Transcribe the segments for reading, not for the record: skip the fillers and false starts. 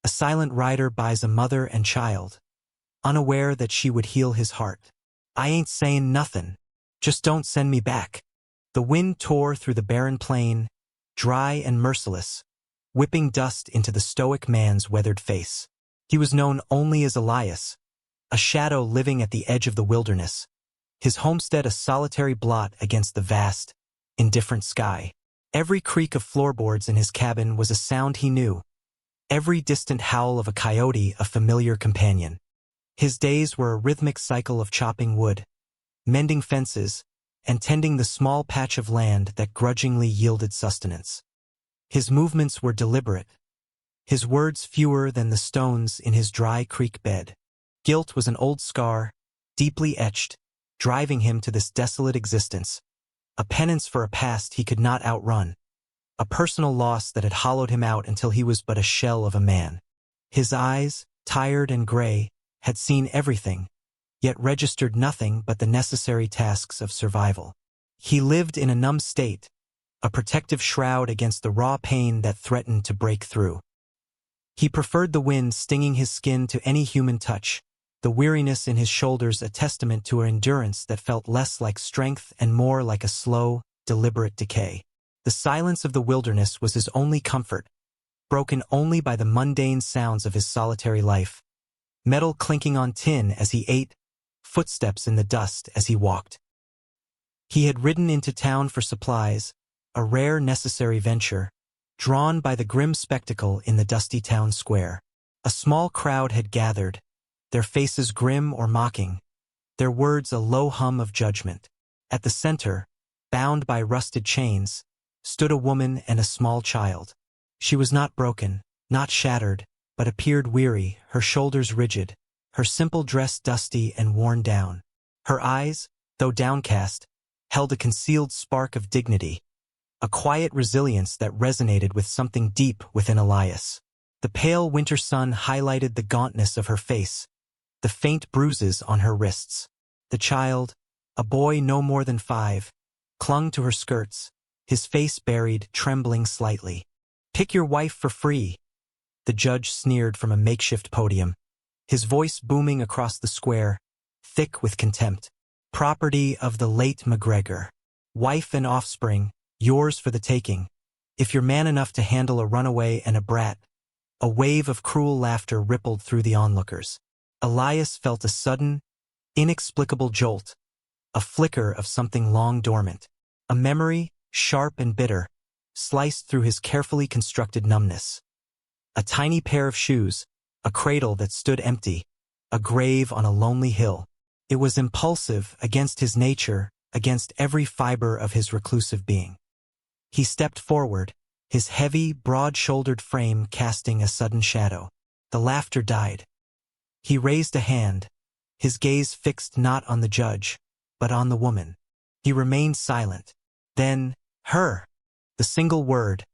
A silent rider buys a mother and child, unaware that she would heal his heart. I ain't saying nothin'. Just don't send me back. The wind tore through the barren plain, dry and merciless, whipping dust into the stoic man's weathered face. He was known only as Elias, a shadow living at the edge of the wilderness, his homestead a solitary blot against the vast, indifferent sky. Every creak of floorboards in his cabin was a sound he knew, every distant howl of a coyote a familiar companion. His days were a rhythmic cycle of chopping wood, mending fences, and tending the small patch of land that grudgingly yielded sustenance. His movements were deliberate, his words fewer than the stones in his dry creek bed. Guilt was an old scar, deeply etched, driving him to this desolate existence, a penance for a past he could not outrun, a personal loss that had hollowed him out until he was but a shell of a man. His eyes, tired and gray, had seen everything, yet registered nothing but the necessary tasks of survival. He lived in a numb state, a protective shroud against the raw pain that threatened to break through. He preferred the wind stinging his skin to any human touch, the weariness in his shoulders a testament to an endurance that felt less like strength and more like a slow, deliberate decay. The silence of the wilderness was his only comfort, broken only by the mundane sounds of his solitary life. Metal clinking on tin as he ate, footsteps in the dust as he walked. He had ridden into town for supplies, a rare necessary venture, drawn by the grim spectacle in the dusty town square. A small crowd had gathered, their faces grim or mocking, their words a low hum of judgment. At the center, bound by rusted chains, stood a woman and a small child. She was not broken, not shattered, but appeared weary, her shoulders rigid, her simple dress dusty and worn down. Her eyes, though downcast, held a concealed spark of dignity, a quiet resilience that resonated with something deep within Elias. The pale winter sun highlighted the gauntness of her face, the faint bruises on her wrists. The child, a boy no more than 5, clung to her skirts, his face buried, trembling slightly. "Pick your wife for free," the judge sneered from a makeshift podium, his voice booming across the square, thick with contempt. "Property of the late McGregor. Wife and offspring, yours for the taking, if you're man enough to handle a runaway and a brat." A wave of cruel laughter rippled through the onlookers. Elias felt a sudden, inexplicable jolt, a flicker of something long dormant. A memory, sharp and bitter, sliced through his carefully constructed numbness. A tiny pair of shoes, a cradle that stood empty, a grave on a lonely hill. It was impulsive, against his nature, against every fiber of his reclusive being. He stepped forward, his heavy, broad-shouldered frame casting a sudden shadow. The laughter died. He raised a hand, his gaze fixed not on the judge, but on the woman. He remained silent. Then, "Her!" The single word,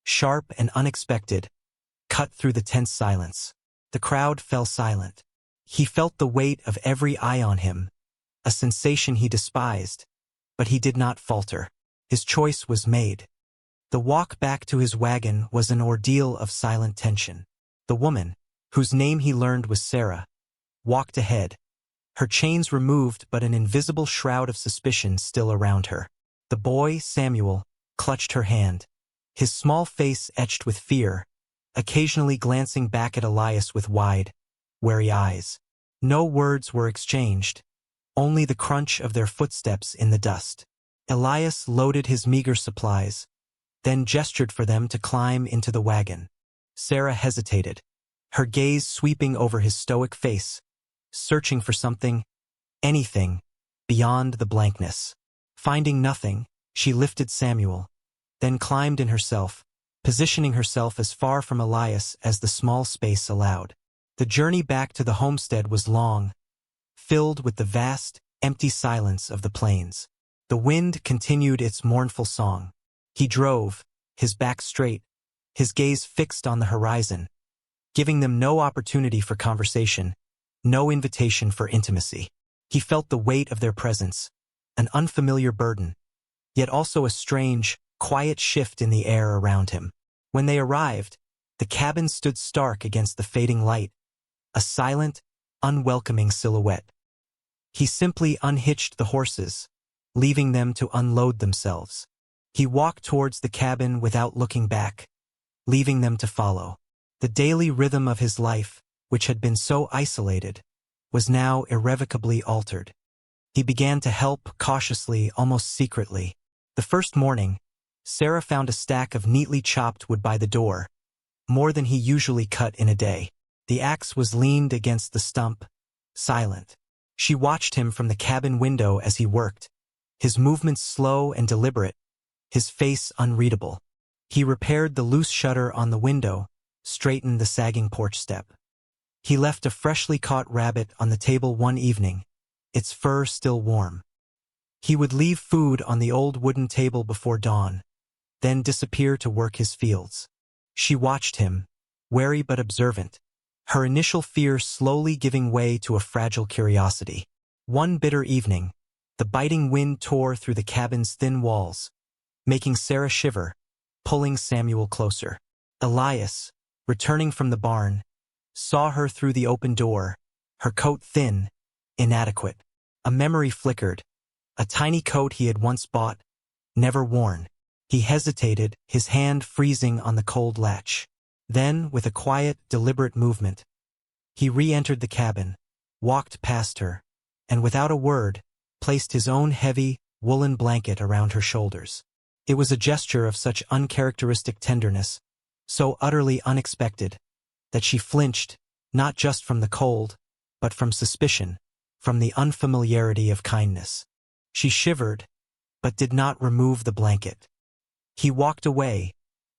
sharp and unexpected, cut through the tense silence. The crowd fell silent. He felt the weight of every eye on him, a sensation he despised, but he did not falter. His choice was made. The walk back to his wagon was an ordeal of silent tension. The woman, whose name he learned was Sarah, walked ahead, her chains removed but an invisible shroud of suspicion still around her. The boy, Samuel, clutched her hand, his small face etched with fear, occasionally glancing back at Elias with wide, wary eyes. No words were exchanged, only the crunch of their footsteps in the dust. Elias loaded his meager supplies, then gestured for them to climb into the wagon. Sarah hesitated, her gaze sweeping over his stoic face, searching for something, anything, beyond the blankness. Finding nothing, she lifted Samuel, then climbed in herself, positioning herself as far from Elias as the small space allowed. The journey back to the homestead was long, filled with the vast, empty silence of the plains. The wind continued its mournful song. He drove, his back straight, his gaze fixed on the horizon, giving them no opportunity for conversation, no invitation for intimacy. He felt the weight of their presence, an unfamiliar burden, yet also a strange, quiet shift in the air around him. When they arrived, The cabin stood stark against the fading light, a silent, unwelcoming silhouette. He simply unhitched the horses, leaving them to unload themselves. He walked towards the cabin without looking back, leaving them to follow. The daily rhythm of his life, which had been so isolated, was now irrevocably altered. He began to help cautiously, almost secretly. The first morning, Sarah found a stack of neatly chopped wood by the door, more than he usually cut in a day. The axe was leaned against the stump, silent. She watched him from the cabin window as he worked, his movements slow and deliberate, his face unreadable. He repaired the loose shutter on the window, straightened the sagging porch step. He left a freshly caught rabbit on the table one evening, its fur still warm. He would leave food on the old wooden table before dawn, then disappear to work his fields. She watched him, wary but observant, her initial fear slowly giving way to a fragile curiosity. One bitter evening, the biting wind tore through the cabin's thin walls, making Sarah shiver, pulling Samuel closer. Elias, returning from the barn, saw her through the open door, her coat thin, inadequate. A memory flickered, a tiny coat he had once bought, never worn. He hesitated, his hand freezing on the cold latch. Then, with a quiet, deliberate movement, he re-entered the cabin, walked past her, and without a word, placed his own heavy, woolen blanket around her shoulders. It was a gesture of such uncharacteristic tenderness, so utterly unexpected, that she flinched, not just from the cold, but from suspicion, from the unfamiliarity of kindness. She shivered, but did not remove the blanket. He walked away,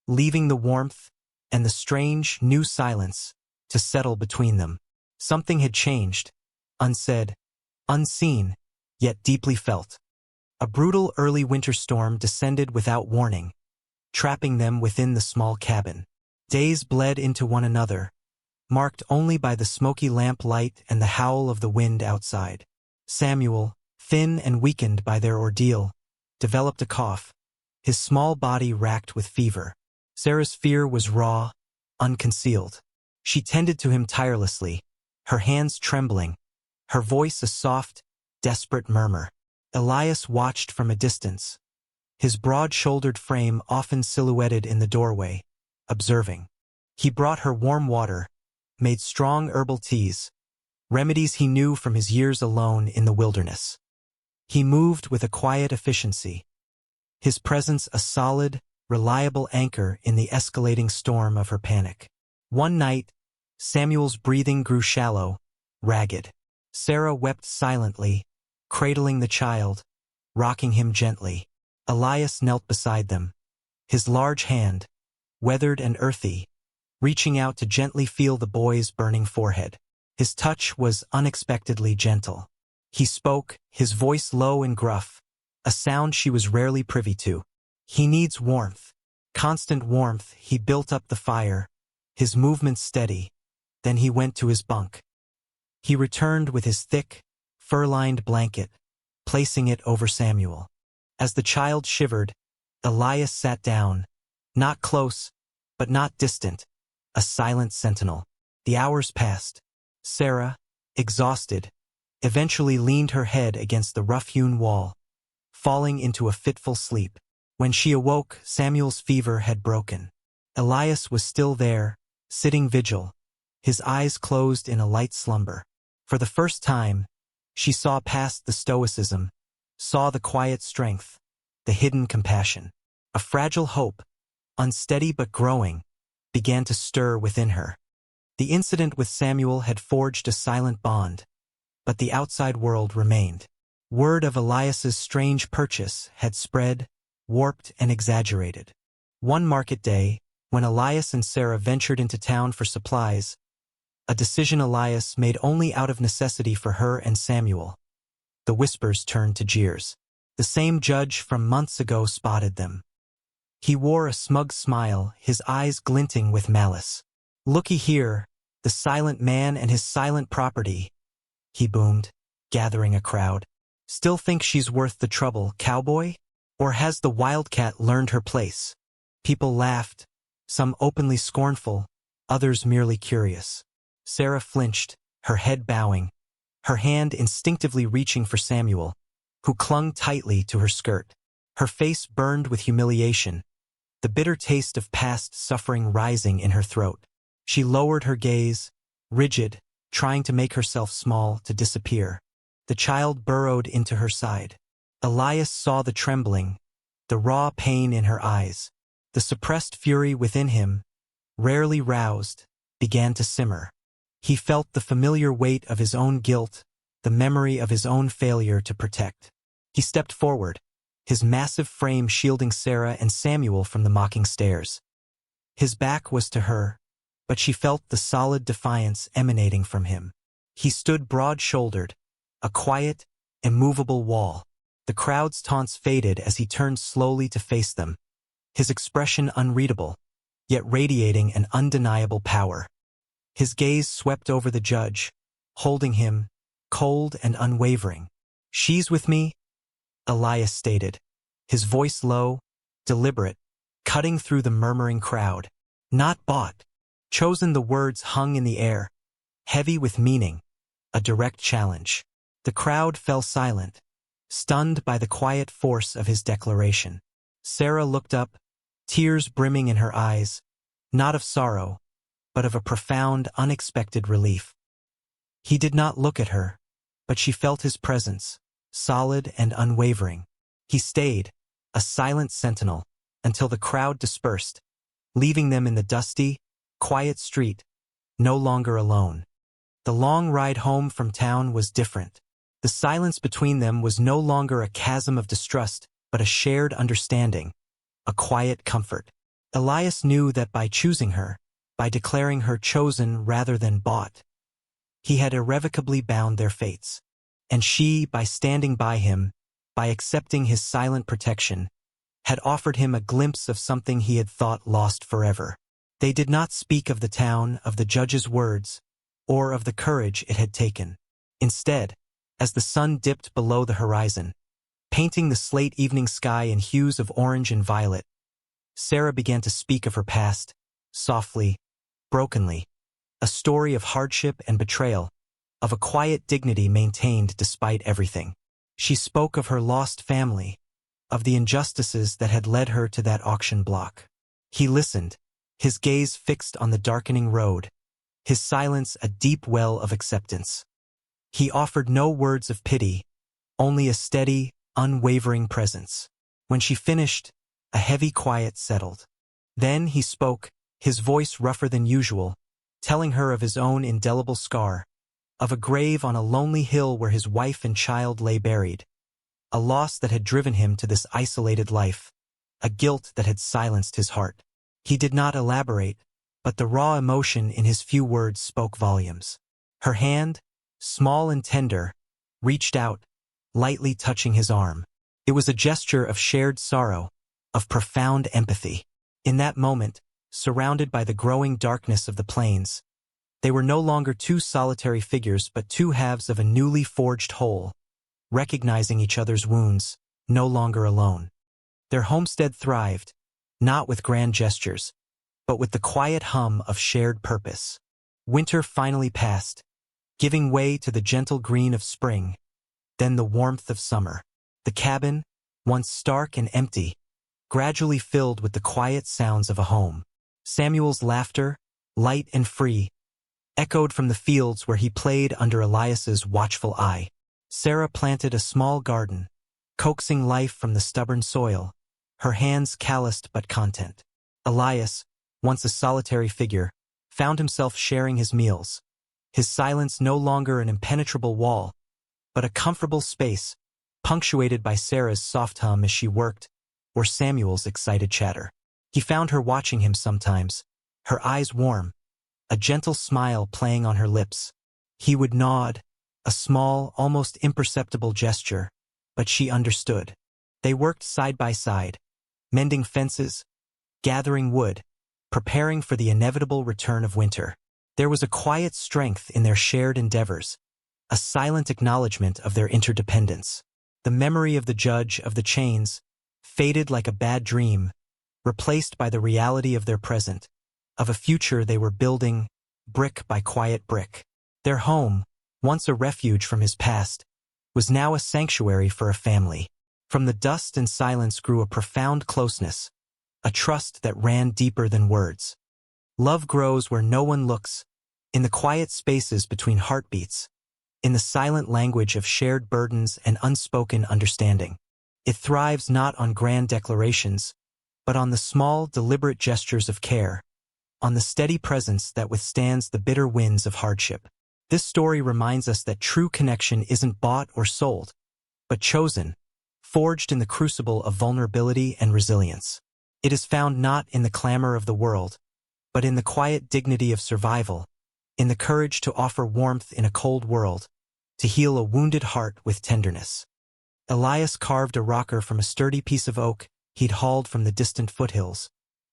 leaving the warmth and the strange, new silence to settle between them. Something had changed, unsaid, unseen, yet deeply felt. A brutal early winter storm descended without warning, trapping them within the small cabin. Days bled into one another, marked only by the smoky lamp light and the howl of the wind outside. Samuel, thin and weakened by their ordeal, developed a cough, his small body racked with fever. Sarah's fear was raw, unconcealed. She tended to him tirelessly, her hands trembling, her voice a soft, desperate murmur. Elias watched from a distance, his broad-shouldered frame often silhouetted in the doorway, observing. He brought her warm water, made strong herbal teas, remedies he knew from his years alone in the wilderness. He moved with a quiet efficiency, his presence a solid, reliable anchor in the escalating storm of her panic. One night, Samuel's breathing grew shallow, ragged. Sarah wept silently, cradling the child, rocking him gently. Elias knelt beside them, his large hand, weathered and earthy, reaching out to gently feel the boy's burning forehead. His touch was unexpectedly gentle. He spoke, his voice low and gruff, a sound she was rarely privy to. He needs warmth, constant warmth. He built up the fire, his movements steady. Then he went to his bunk. He returned with his thick, fur-lined blanket, placing it over Samuel. As the child shivered, Elias sat down, not close, but not distant, a silent sentinel. The hours passed. Sarah, exhausted, eventually leaned her head against the rough-hewn wall, falling into a fitful sleep. When she awoke, Samuel's fever had broken. Elias was still there, sitting vigil, his eyes closed in a light slumber. For the first time, she saw past the stoicism, saw the quiet strength, the hidden compassion. A fragile hope, unsteady but growing, began to stir within her. The incident with Samuel had forged a silent bond, but the outside world remained. Word of Elias's strange purchase had spread, warped and exaggerated. One market day, when Elias and Sarah ventured into town for supplies, a decision Elias made only out of necessity for her and Samuel, the whispers turned to jeers. The same judge from months ago spotted them. He wore a smug smile, his eyes glinting with malice. "Looky here, the silent man and his silent property," he boomed, gathering a crowd. "Still think she's worth the trouble, cowboy? Or has the wildcat learned her place?" People laughed, some openly scornful, others merely curious. Sarah flinched, her head bowing, her hand instinctively reaching for Samuel, who clung tightly to her skirt. Her face burned with humiliation, the bitter taste of past suffering rising in her throat. She lowered her gaze, rigid, trying to make herself small to disappear. The child burrowed into her side. Elias saw the trembling, the raw pain in her eyes. The suppressed fury within him, rarely roused, began to simmer. He felt the familiar weight of his own guilt, the memory of his own failure to protect. He stepped forward, his massive frame shielding Sarah and Samuel from the mocking stares. His back was to her, but she felt the solid defiance emanating from him. He stood broad-shouldered, a quiet, immovable wall. The crowd's taunts faded as he turned slowly to face them, his expression unreadable, yet radiating an undeniable power. His gaze swept over the judge, holding him, cold and unwavering. "She's with me," Elias stated, his voice low, deliberate, cutting through the murmuring crowd. "Not bought." Chosen the words hung in the air, heavy with meaning, a direct challenge. The crowd fell silent, stunned by the quiet force of his declaration. Sarah looked up, tears brimming in her eyes, not of sorrow, but of a profound, unexpected relief. He did not look at her, but she felt his presence, solid and unwavering. He stayed, a silent sentinel, until the crowd dispersed, leaving them in the dusty, quiet street, no longer alone. The long ride home from town was different. The silence between them was no longer a chasm of distrust, but a shared understanding, a quiet comfort. Elias knew that by choosing her, by declaring her chosen rather than bought, he had irrevocably bound their fates. And she, by standing by him, by accepting his silent protection, had offered him a glimpse of something he had thought lost forever. They did not speak of the town, of the judge's words, or of the courage it had taken. Instead, as the sun dipped below the horizon, painting the slate evening sky in hues of orange and violet, Sarah began to speak of her past, softly, brokenly, a story of hardship and betrayal, of a quiet dignity maintained despite everything. She spoke of her lost family, of the injustices that had led her to that auction block. He listened, his gaze fixed on the darkening road, his silence a deep well of acceptance. He offered no words of pity, only a steady, unwavering presence. When she finished, a heavy quiet settled. Then he spoke, his voice rougher than usual, telling her of his own indelible scar, of a grave on a lonely hill where his wife and child lay buried, a loss that had driven him to this isolated life, a guilt that had silenced his heart. He did not elaborate, but the raw emotion in his few words spoke volumes. Her hand, small and tender, reached out, lightly touching his arm. It was a gesture of shared sorrow, of profound empathy. In that moment, surrounded by the growing darkness of the plains, they were no longer two solitary figures but two halves of a newly forged whole, recognizing each other's wounds, no longer alone. Their homestead thrived, not with grand gestures, but with the quiet hum of shared purpose. Winter finally passed, giving way to the gentle green of spring, then the warmth of summer. The cabin, once stark and empty, gradually filled with the quiet sounds of a home. Samuel's laughter, light and free, echoed from the fields where he played under Elias's watchful eye. Sarah planted a small garden, coaxing life from the stubborn soil, her hands calloused but content. Elias, once a solitary figure, found himself sharing his meals, his silence no longer an impenetrable wall, but a comfortable space, punctuated by Sarah's soft hum as she worked, or Samuel's excited chatter. He found her watching him sometimes, her eyes warm, a gentle smile playing on her lips. He would nod, a small, almost imperceptible gesture, but she understood. They worked side by side, mending fences, gathering wood, preparing for the inevitable return of winter. There was a quiet strength in their shared endeavors, a silent acknowledgement of their interdependence. The memory of the judge of the chains faded like a bad dream, replaced by the reality of their present, of a future they were building, brick by quiet brick. Their home, once a refuge from his past, was now a sanctuary for a family. From the dust and silence grew a profound closeness, a trust that ran deeper than words. Love grows where no one looks, in the quiet spaces between heartbeats, in the silent language of shared burdens and unspoken understanding. It thrives not on grand declarations, but on the small, deliberate gestures of care, on the steady presence that withstands the bitter winds of hardship. This story reminds us that true connection isn't bought or sold, but chosen, forged in the crucible of vulnerability and resilience. It is found not in the clamor of the world, but in the quiet dignity of survival, in the courage to offer warmth in a cold world, to heal a wounded heart with tenderness. Elias carved a rocker from a sturdy piece of oak he'd hauled from the distant foothills.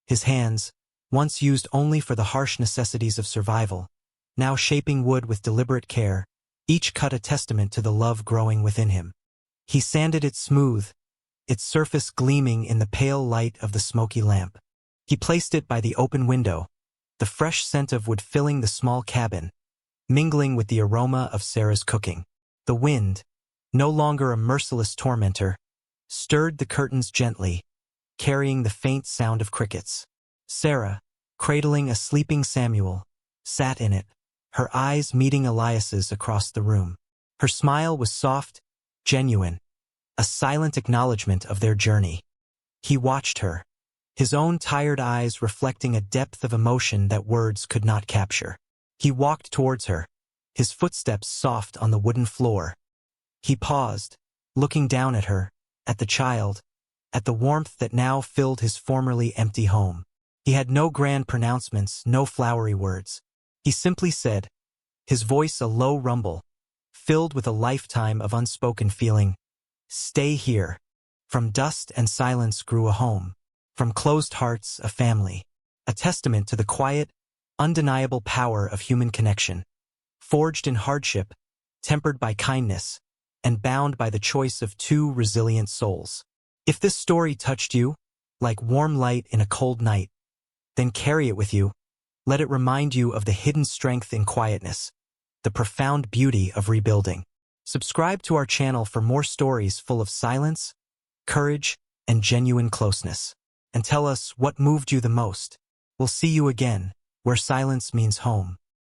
His hands, once used only for the harsh necessities of survival, now shaping wood with deliberate care, each cut a testament to the love growing within him. He sanded it smooth, its surface gleaming in the pale light of the smoky lamp. He placed it by the open window, the fresh scent of wood filling the small cabin, mingling with the aroma of Sarah's cooking. The wind, no longer a merciless tormentor, stirred the curtains gently, carrying the faint sound of crickets. Sarah, cradling a sleeping Samuel, sat in it, her eyes meeting Elias's across the room. Her smile was soft, genuine, a silent acknowledgement of their journey. He watched her, his own tired eyes reflecting a depth of emotion that words could not capture. He walked towards her, his footsteps soft on the wooden floor. He paused, looking down at her, at the child, at the warmth that now filled his formerly empty home. He had no grand pronouncements, no flowery words. He simply said, his voice a low rumble, filled with a lifetime of unspoken feeling, "Stay here." From dust and silence grew a home. From closed hearts, a family. A testament to the quiet, undeniable power of human connection. Forged in hardship, tempered by kindness, and bound by the choice of two resilient souls. If this story touched you, like warm light in a cold night, then carry it with you. Let it remind you of the hidden strength in quietness, the profound beauty of rebuilding. Subscribe to our channel for more stories full of silence, courage, and genuine closeness. And tell us what moved you the most. We'll see you again, where silence means home.